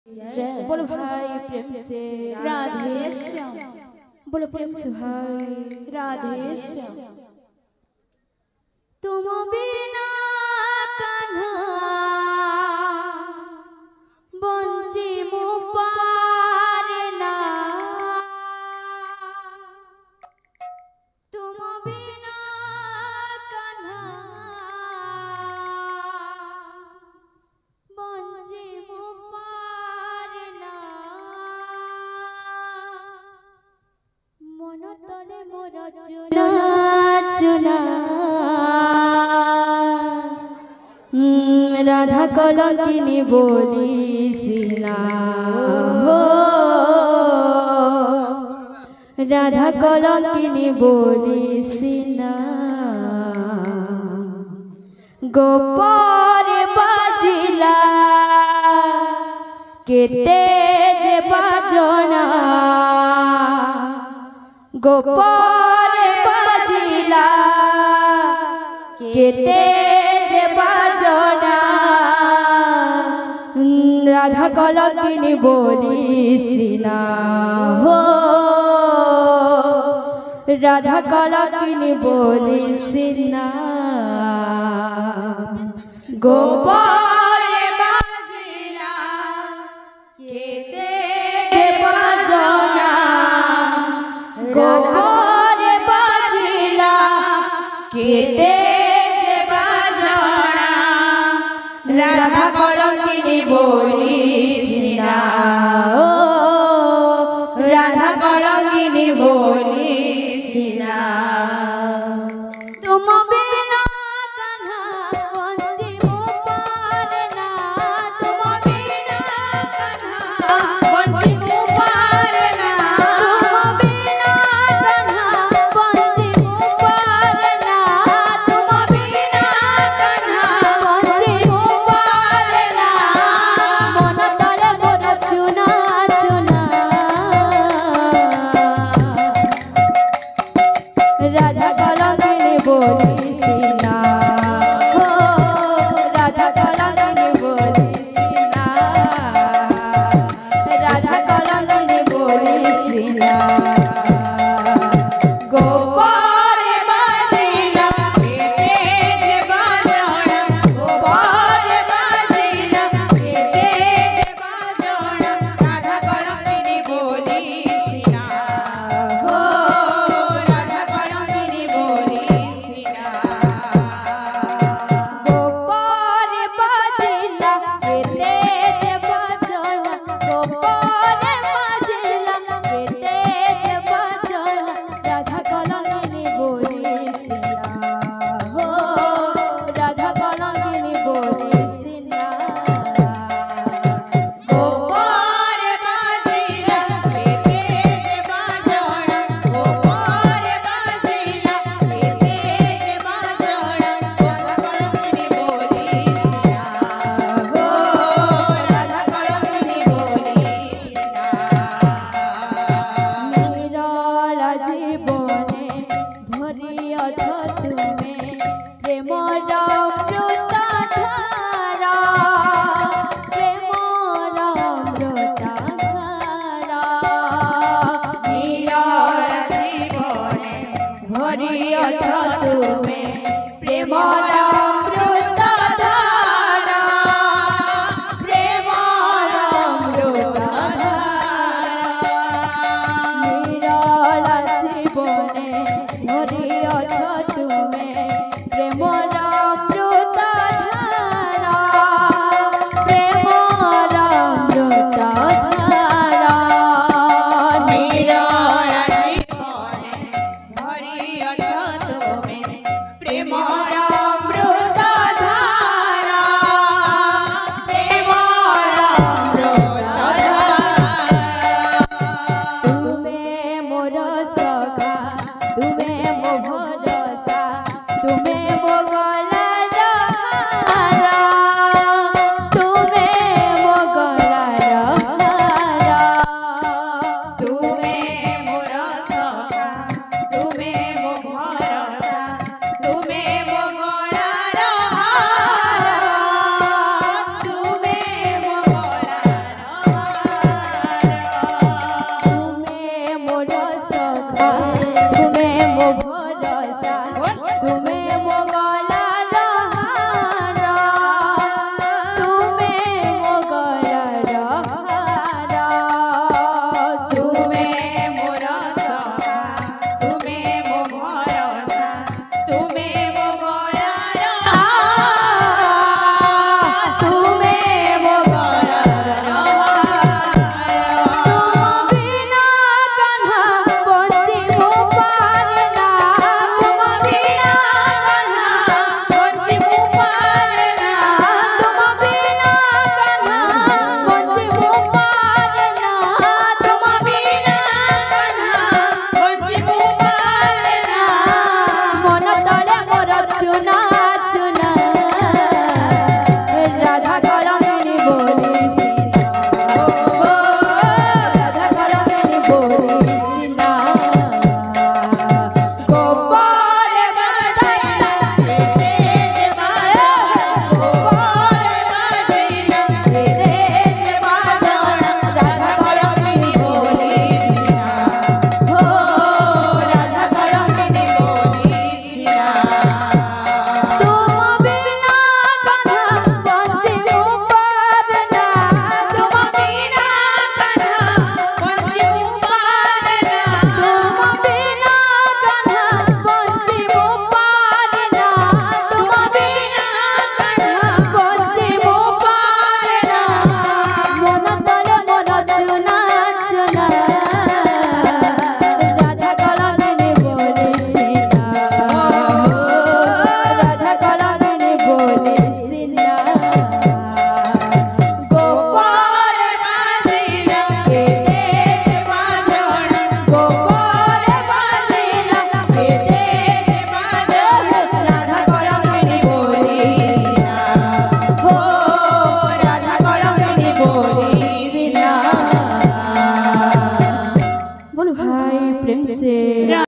जय बोलो भाई प्रेम से राधे श्याम। बोलो प्रेम से भाई राधे श्याम। तुम बिना कान्हा बंजी मु पारे ना तुम बिना कान्हा बंजी मु पारे ना मन तले मोर चुना चुना राधा कलंकिनी बोली सिना हो राधा कलंकिनी बोली सिना गोपर बाजिला केते जे बाजना गोपर बाजिला केते जे बाजना राधा कलंकिनी बोली सिना हो राधा कलंकिनी बोली सिना गोपर बाजिला केते जे बाजना गोपर बाजिला केते जे बाजना राधा कलंकिनी बोली सिना ओ राधा कलंकिनी बोली सिना तुम बिना कान्हा बंजी मु पारे ना तुम बिना कान्हा बंजी मु पारे ना तुम बिना कान्हा बंजी मु पारे ना तुम बिना कान्हा बंजी मु पारे ना मन तले मोर चुना चुना राधा कलंकिनी बोली सिना हो राधा कलंकिनी बोली सिना राधा कलंकिनी बोली सिना गोपर बाजिला केते जे बाजना गोपर बाजिला केते जे बाजना राधा कलंकिनी बोली सिना हो राधा कलंकिनी बोली सिना गोपर बाजिला केते जे बाजना गोपर बाजिला केते जे बाजना राधा कलंकिनी बोली सिना हो राधा कलंकिनी बोली सिना गोपर बाजिला केते जे बाजना गोपर बाजिला केते जे बाजना राधा कलंकिनी बोली सिना हो राधा कलंकिनी बोली सिना निराला जीवने भरी अथ तुमे प्रेमर अमृत धारा प्रेमर अमृत धारा निराला जीवने भरी अथ तुमे प्रेमर